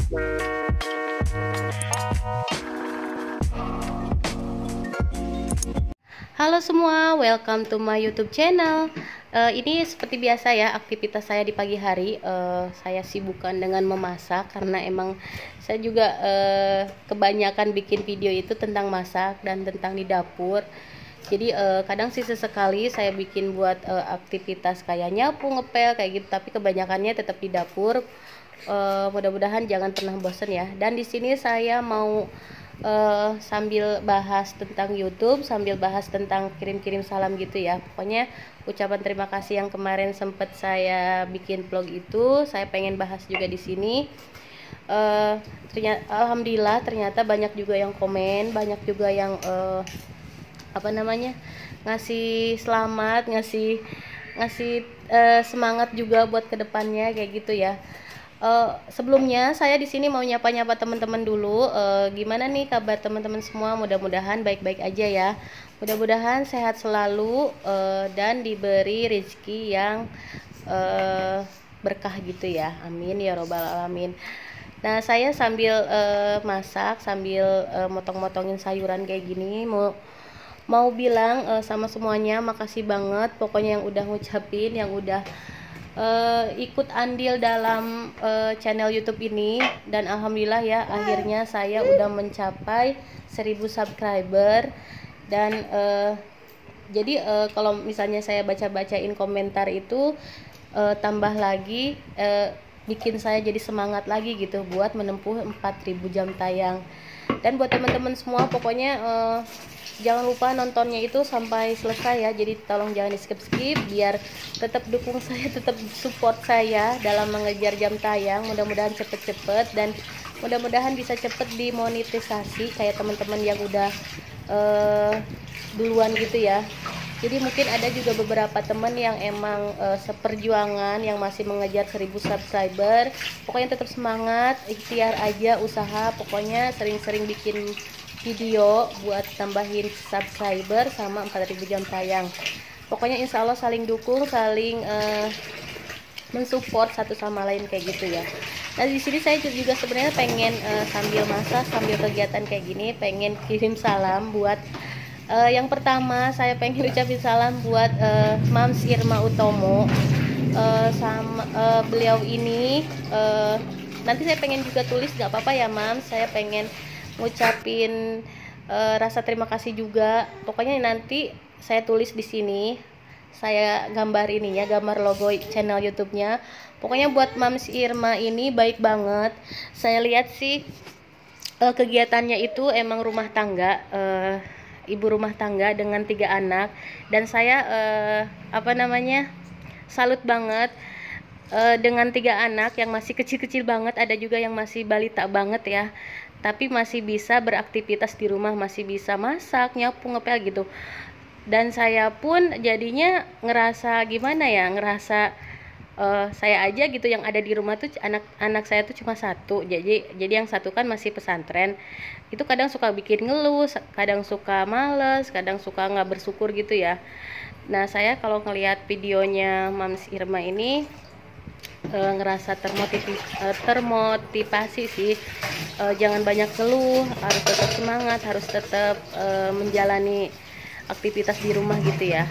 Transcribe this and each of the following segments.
Halo semua, welcome to my YouTube channel. Ini seperti biasa ya, aktivitas saya di pagi hari. Saya sibukkan dengan memasak karena emang saya juga kebanyakan bikin video itu tentang masak dan tentang di dapur. Jadi kadang sih sesekali saya bikin buat aktivitas kayak nyapu, ngepel kayak gitu, tapi kebanyakannya tetap di dapur. Mudah-mudahan jangan pernah bosan ya. Dan di sini saya mau sambil bahas tentang YouTube, sambil bahas tentang kirim-kirim salam gitu ya. Pokoknya ucapan terima kasih yang kemarin sempat saya bikin vlog itu, saya pengen bahas juga di sini. Alhamdulillah ternyata banyak juga yang komen, banyak juga yang ngasih selamat, ngasih ngasih semangat juga buat kedepannya kayak gitu ya. Sebelumnya saya di sini mau nyapa-nyapa teman-teman dulu. Gimana nih kabar teman-teman semua? Mudah-mudahan baik-baik aja ya. Mudah-mudahan sehat selalu dan diberi rezeki yang berkah gitu ya. Amin ya robbal alamin. Nah, saya sambil masak, sambil motong-motongin sayuran kayak gini, mau bilang sama semuanya makasih banget. Pokoknya yang udah ngucapin, yang udah ikut andil dalam channel YouTube ini, dan alhamdulillah ya akhirnya saya udah mencapai 1000 subscriber. Dan jadi kalau misalnya saya baca-bacain komentar itu tambah lagi bikin saya jadi semangat lagi gitu buat menempuh 4000 jam tayang. Dan buat teman-teman semua pokoknya jangan lupa nontonnya itu sampai selesai ya. Jadi tolong jangan di skip-skip biar tetap dukung saya, tetap support saya dalam mengejar jam tayang. Mudah-mudahan cepet-cepet dan mudah-mudahan bisa cepet dimonetisasi kayak teman-teman yang udah duluan gitu ya. Jadi mungkin ada juga beberapa teman yang emang seperjuangan yang masih mengejar 1000 subscriber. Pokoknya tetap semangat, ikhtiar aja, usaha. Pokoknya sering-sering bikin video buat tambahin subscriber sama 4000 jam tayang. Pokoknya insya Allah saling dukung, saling mensupport satu sama lain kayak gitu ya. Nah di sini saya juga sebenarnya pengen sambil masak, sambil kegiatan kayak gini, pengen kirim salam buat yang pertama saya pengen ucapin salam buat Mams Irma Utomo. Sama beliau ini nanti saya pengen juga tulis, nggak apa-apa ya Mams, saya pengen ngucapin rasa terima kasih juga. Pokoknya nanti saya tulis di sini, saya gambar ininya, gambar logo channel YouTube-nya. Pokoknya buat Mams Irma ini baik banget. Saya lihat sih kegiatannya itu emang rumah tangga, ibu rumah tangga dengan 3 anak. Dan saya salut banget dengan 3 anak yang masih kecil-kecil banget, ada juga yang masih balita banget ya, tapi masih bisa beraktivitas di rumah, masih bisa masak, nyapu, ngepel gitu. Dan saya pun jadinya ngerasa gimana ya, ngerasa saya aja gitu yang ada di rumah tuh, anak saya tuh cuma 1, jadi yang 1 kan masih pesantren. Itu kadang suka bikin ngeluh, kadang suka males, kadang suka nggak bersyukur gitu ya. Nah saya kalau ngelihat videonya Mams Irma ini ngerasa termotivasi sih. Jangan banyak keluh, harus tetap semangat, harus tetap menjalani aktivitas di rumah gitu ya.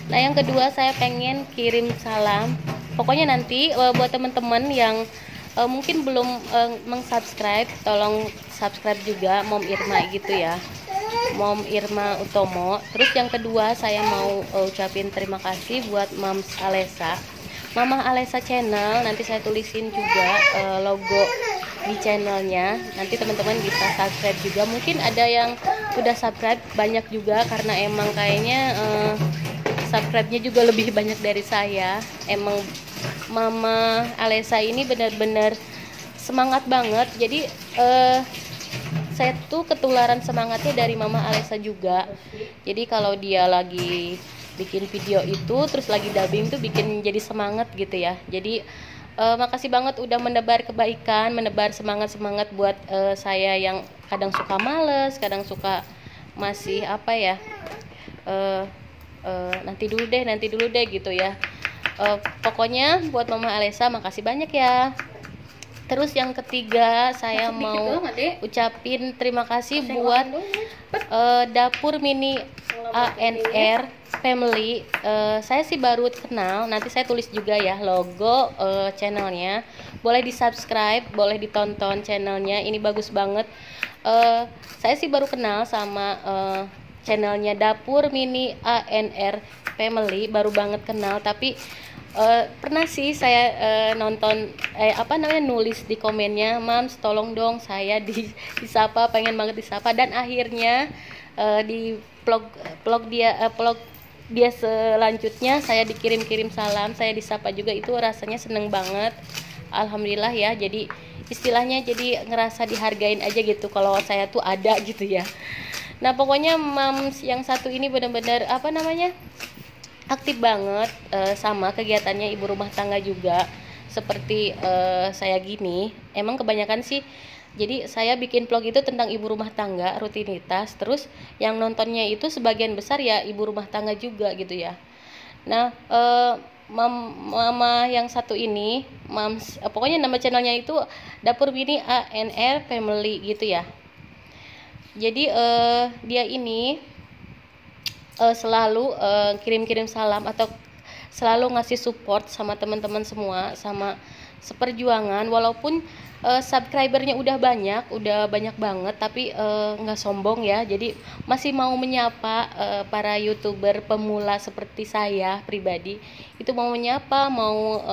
Nah yang kedua saya pengen kirim salam. Pokoknya nanti buat teman-teman yang mungkin belum mengsubscribe, tolong subscribe juga Mom Irma gitu ya, Mom Irma Utomo. Terus yang kedua saya mau ucapin terima kasih buat Mams Alesa, Mama Alesa Channel. Nanti saya tulisin juga logo di channelnya, nanti teman-teman bisa subscribe juga. Mungkin ada yang udah subscribe banyak juga, karena emang kayaknya subscribe-nya juga lebih banyak dari saya. Emang Mama Alesa ini benar-benar semangat banget. Jadi saya tuh ketularan semangatnya dari Mama Alesa juga. Jadi kalau dia lagi bikin video itu terus lagi dubbing tuh bikin jadi semangat gitu ya. Jadi makasih banget udah menebar kebaikan, menebar semangat buat saya yang kadang suka males, kadang suka masih nanti dulu deh gitu ya. Pokoknya buat Mama Alesa makasih banyak ya. Terus yang ketiga saya mau ucapin terima kasih buat Dapur Mini ANR Family. Saya sih baru kenal, nanti saya tulis juga ya logo channelnya. Boleh di subscribe, boleh ditonton channelnya, ini bagus banget. Saya sih baru kenal sama channelnya Dapur Mini ANR Family, baru banget kenal, tapi pernah sih saya nonton nulis di komennya, Mams tolong dong saya disapa, pengen banget disapa, dan akhirnya di vlog dia selanjutnya saya dikirim-kirim salam, saya disapa juga, itu rasanya seneng banget. Alhamdulillah ya, jadi istilahnya jadi ngerasa dihargain aja gitu kalau saya tuh ada gitu ya. Nah pokoknya Mams yang satu ini benar-benar aktif banget, sama kegiatannya ibu rumah tangga juga seperti saya gini. Emang kebanyakan sih, jadi saya bikin vlog itu tentang ibu rumah tangga, rutinitas, terus yang nontonnya itu sebagian besar ya ibu rumah tangga juga gitu ya. Nah mama yang satu ini, Mams, pokoknya nama channelnya itu Dapur Mini ANR Family gitu ya. Jadi dia ini selalu kirim-kirim salam atau selalu ngasih support sama teman-teman semua, sama seperjuangan, walaupun subscribernya udah banyak banget, tapi nggak sombong ya, jadi masih mau menyapa para youtuber pemula seperti saya pribadi, itu mau menyapa, mau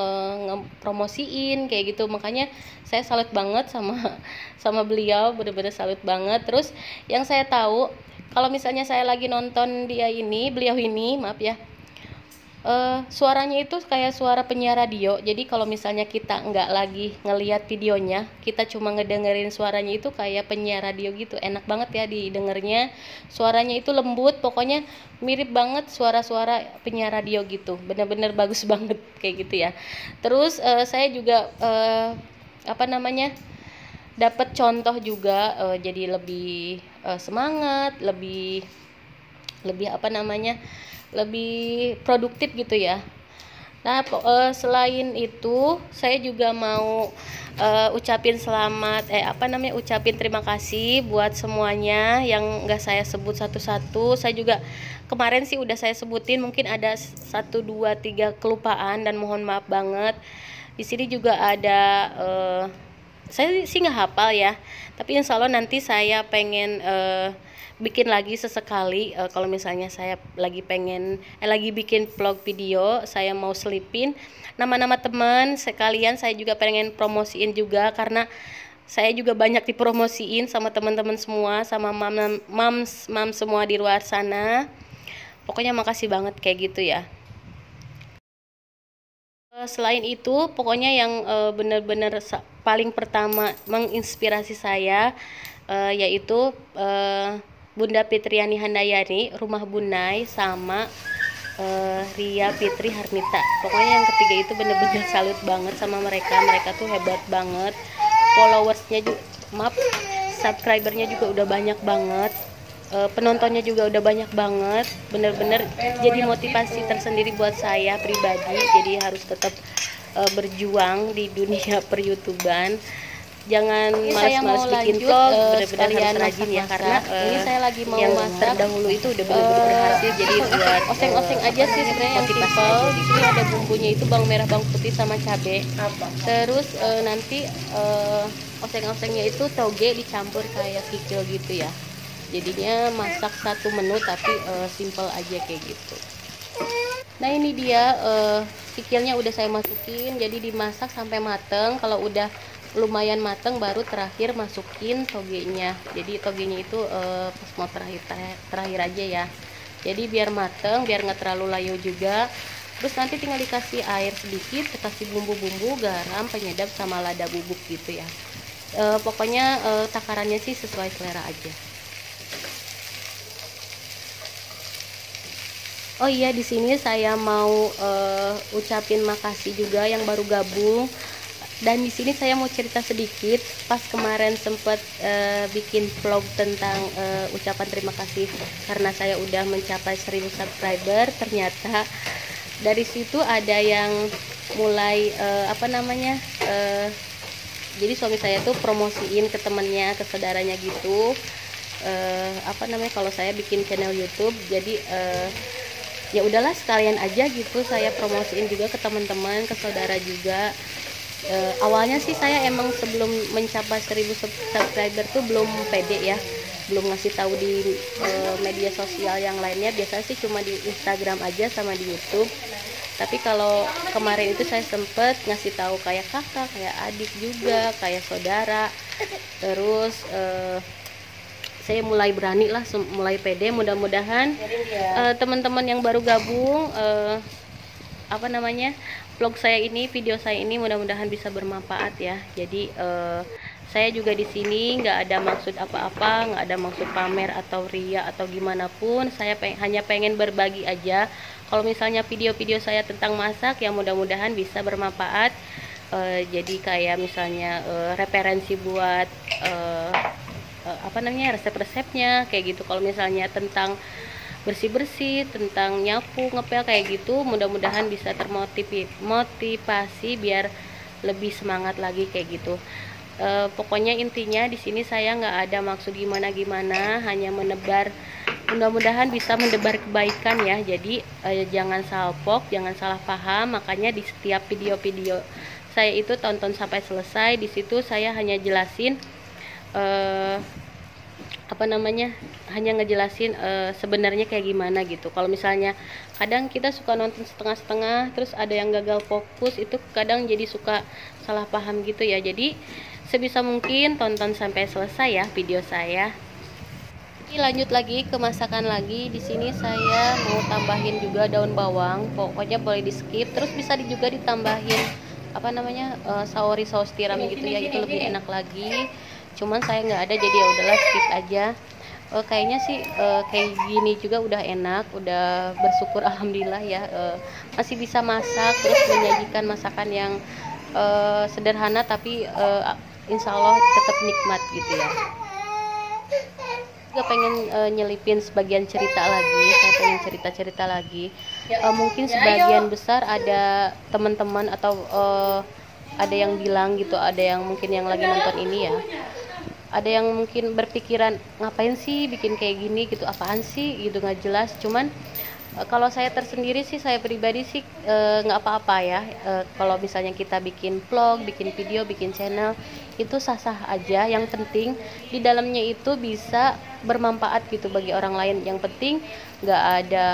ngepromosiin kayak gitu. Makanya saya salut banget sama beliau, bener-bener salut banget. Terus yang saya tahu, kalau misalnya saya lagi nonton beliau ini, maaf ya, suaranya itu kayak suara penyiar radio. Jadi kalau misalnya kita nggak lagi ngelihat videonya, kita cuma ngedengerin suaranya, itu kayak penyiar radio gitu, enak banget ya didengarnya. Suaranya itu lembut, pokoknya mirip banget suara-suara penyiar radio gitu, bener-bener bagus banget kayak gitu ya. Terus saya juga dapat contoh juga, jadi lebih semangat, lebih lebih produktif gitu ya. Nah selain itu saya juga mau ucapin ucapin terima kasih buat semuanya yang nggak saya sebut satu-satu. Saya juga kemarin sih udah saya sebutin, mungkin ada 1, 2, 3 kelupaan dan mohon maaf banget. Di sini juga ada saya sih nggak hafal ya, tapi insya Allah nanti saya pengen bikin lagi sesekali. Kalau misalnya saya lagi bikin vlog video, saya mau selipin nama-nama teman sekalian. Saya juga pengen promosiin juga, karena saya juga banyak dipromosiin sama teman-teman semua, sama mams semua di luar sana. Pokoknya makasih banget kayak gitu ya. Selain itu, pokoknya yang benar-benar paling pertama menginspirasi saya yaitu Bunda Fitriani Handayani, Rumah Bunai, sama Ria Fitri Harmita. Pokoknya yang ketiga itu benar-benar salut banget sama mereka. Mereka tuh hebat banget. Followersnya juga, subscribernya juga udah banyak banget. Penontonnya juga udah banyak banget, bener-bener jadi motivasi tersendiri buat saya pribadi. Jadi harus tetap berjuang di dunia per-youtuban, jangan malas-malas bikin vlog, bener-bener harus rajin ya, karena ini saya lagi mau yang terdahulu itu udah bener-bener berhasil. Jadi buat oseng-oseng aja sih sebenarnya, yang simple. Di sini ada bumbunya itu bawang merah, bawang putih, sama cabai. Terus nanti oseng-osengnya itu toge dicampur kayak kikil gitu ya. Jadinya masak satu menu tapi simple aja kayak gitu. Nah ini dia kikilnya udah saya masukin, jadi dimasak sampai mateng. Kalau udah lumayan mateng baru terakhir masukin togenya. Jadi togenya itu pas mau terakhir aja ya. Jadi biar mateng, biar nggak terlalu layu juga. Terus nanti tinggal dikasih air sedikit, dikasih bumbu-bumbu, garam, penyedap, sama lada bubuk gitu ya. Pokoknya takarannya sih sesuai selera aja. Oh iya, di sini saya mau ucapin makasih juga yang baru gabung. Dan di sini saya mau cerita sedikit. Pas kemarin sempat bikin vlog tentang ucapan terima kasih karena saya udah mencapai 1000 subscriber. Ternyata dari situ ada yang mulai Jadi suami saya tuh promosiin ke temennya, ke saudaranya gitu. Apa namanya, kalau saya bikin channel YouTube, jadi ya udahlah sekalian aja gitu, saya promosiin juga ke teman-teman, ke saudara juga. Awalnya sih saya emang sebelum mencapai 1000 subscriber tuh belum pede ya, belum ngasih tahu di media sosial yang lainnya. Biasanya sih cuma di Instagram aja sama di YouTube. Tapi kalau kemarin itu saya sempet ngasih tahu kayak kakak, kayak adik juga, kayak saudara. Terus saya mulai berani lah, mulai pede. Mudah-mudahan teman-teman yang baru gabung, apa namanya, vlog saya ini, video saya ini mudah-mudahan bisa bermanfaat ya. Jadi saya juga di sini nggak ada maksud apa-apa, nggak ada maksud pamer atau ria atau gimana pun. Saya hanya pengen berbagi aja. Kalau misalnya video-video saya tentang masak, ya mudah-mudahan bisa bermanfaat. Jadi kayak misalnya referensi buat apa namanya, resep-resepnya kayak gitu. Kalau misalnya tentang bersih-bersih, tentang nyapu, ngepel kayak gitu, mudah-mudahan bisa termotivasi biar lebih semangat lagi kayak gitu. Pokoknya intinya di sini saya nggak ada maksud gimana-gimana, hanya menebar, mudah-mudahan bisa mendebar kebaikan ya. Jadi jangan salpok, jangan salah paham. Makanya di setiap video-video saya itu tonton sampai selesai. Di situ saya hanya jelasin apa namanya, hanya ngejelasin sebenarnya kayak gimana gitu. Kalau misalnya kadang kita suka nonton setengah-setengah, terus ada yang gagal fokus, itu kadang jadi suka salah paham gitu ya. Jadi sebisa mungkin tonton sampai selesai ya video saya. Ini lanjut lagi ke masakan lagi. Di sini saya mau tambahin juga daun bawang, pokoknya boleh di skip. Terus bisa juga ditambahin apa namanya, saori saus tiram gitu ya, itu lebih enak lagi. Cuman saya nggak ada, jadi ya udahlah skip aja. Kayaknya sih kayak gini juga udah enak, udah bersyukur alhamdulillah ya, masih bisa masak, terus menyajikan masakan yang sederhana tapi insya Allah tetap nikmat gitu ya. Juga pengen nyelipin sebagian cerita lagi, saya pengen cerita-cerita lagi. Mungkin sebagian besar ada teman-teman atau ada yang bilang gitu, ada yang mungkin yang lagi nonton ini ya, ada yang mungkin berpikiran ngapain sih bikin kayak gini gitu, apaan sih gitu, nggak jelas. Cuman kalau saya tersendiri sih, saya pribadi sih nggak apa-apa ya. Kalau misalnya kita bikin vlog, bikin video, bikin channel, itu sah-sah aja. Yang penting di dalamnya itu bisa bermanfaat gitu bagi orang lain. Yang penting nggak ada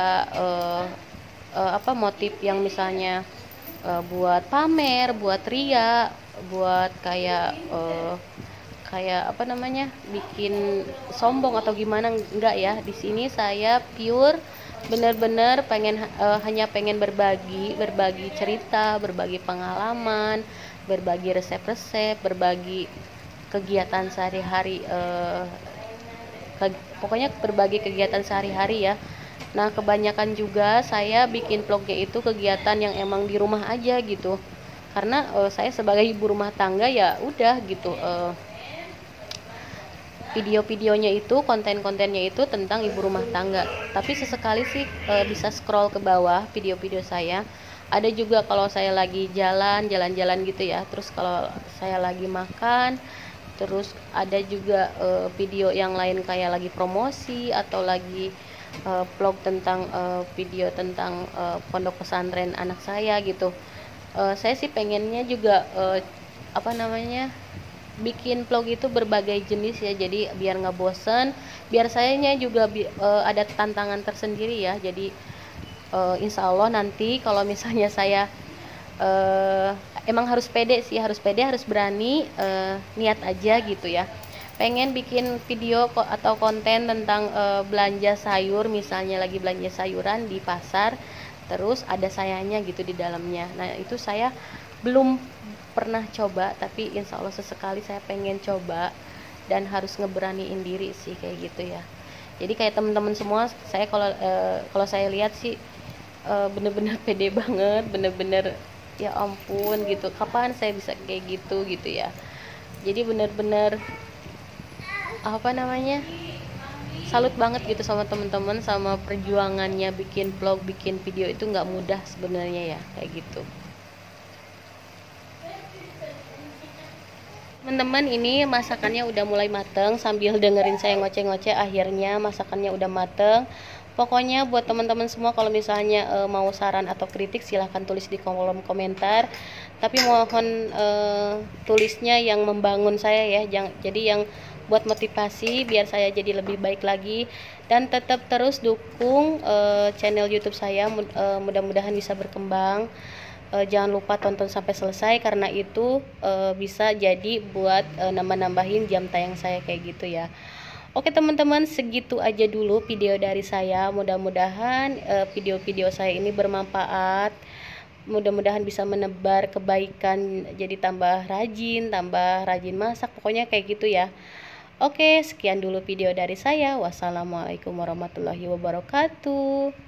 apa motif yang misalnya buat pamer, buat ria, buat kayak apa namanya, bikin sombong atau gimana, enggak ya. Di sini saya pure bener-bener pengen hanya pengen berbagi cerita, berbagi pengalaman, berbagi resep-resep, berbagi kegiatan sehari-hari, pokoknya berbagi kegiatan sehari-hari ya. Nah kebanyakan juga saya bikin vlognya itu kegiatan yang emang di rumah aja gitu, karena saya sebagai ibu rumah tangga ya udah gitu, video-videonya itu, konten-kontennya itu tentang ibu rumah tangga. Tapi sesekali sih bisa scroll ke bawah video-video saya. Ada juga kalau saya lagi jalan-jalan gitu ya. Terus kalau saya lagi makan, terus ada juga video yang lain kayak lagi promosi atau lagi vlog tentang video tentang pondok pesantren anak saya gitu. Saya sih pengennya juga apa namanya, bikin vlog itu berbagai jenis ya, jadi biar nggak bosen, biar sayanya juga ada tantangan tersendiri ya. Jadi insya Allah nanti kalau misalnya saya emang harus pede sih, harus pede, harus berani, niat aja gitu ya. Pengen bikin video atau konten tentang belanja sayur, misalnya lagi belanja sayuran di pasar, terus ada sayanya gitu di dalamnya. Nah itu saya belum pernah coba, tapi insya Allah sesekali saya pengen coba dan harus ngeberaniin diri sih kayak gitu ya. Jadi kayak teman-teman semua, saya kalau saya lihat sih bener-bener pede banget, bener-bener ya ampun gitu, kapan saya bisa kayak gitu ya. Jadi bener-bener apa namanya, salut banget gitu sama teman-teman, sama perjuangannya bikin vlog, bikin video itu nggak mudah sebenarnya ya kayak gitu. Teman-teman, ini masakannya udah mulai mateng. Sambil dengerin saya ngoceh-ngoceh, akhirnya masakannya udah mateng. Pokoknya buat teman-teman semua, kalau misalnya mau saran atau kritik silahkan tulis di kolom komentar. Tapi mohon tulisnya yang membangun saya ya, jadi yang buat motivasi biar saya jadi lebih baik lagi. Dan tetap terus dukung channel YouTube saya, mudah-mudahan bisa berkembang. Jangan lupa tonton sampai selesai, karena itu bisa jadi buat nambah-nambahin jam tayang saya kayak gitu ya. Oke teman-teman, segitu aja dulu video dari saya. Mudah-mudahan video-video saya ini bermanfaat, mudah-mudahan bisa menebar kebaikan, jadi tambah rajin masak, pokoknya kayak gitu ya. Oke, sekian dulu video dari saya. Wassalamualaikum warahmatullahi wabarakatuh.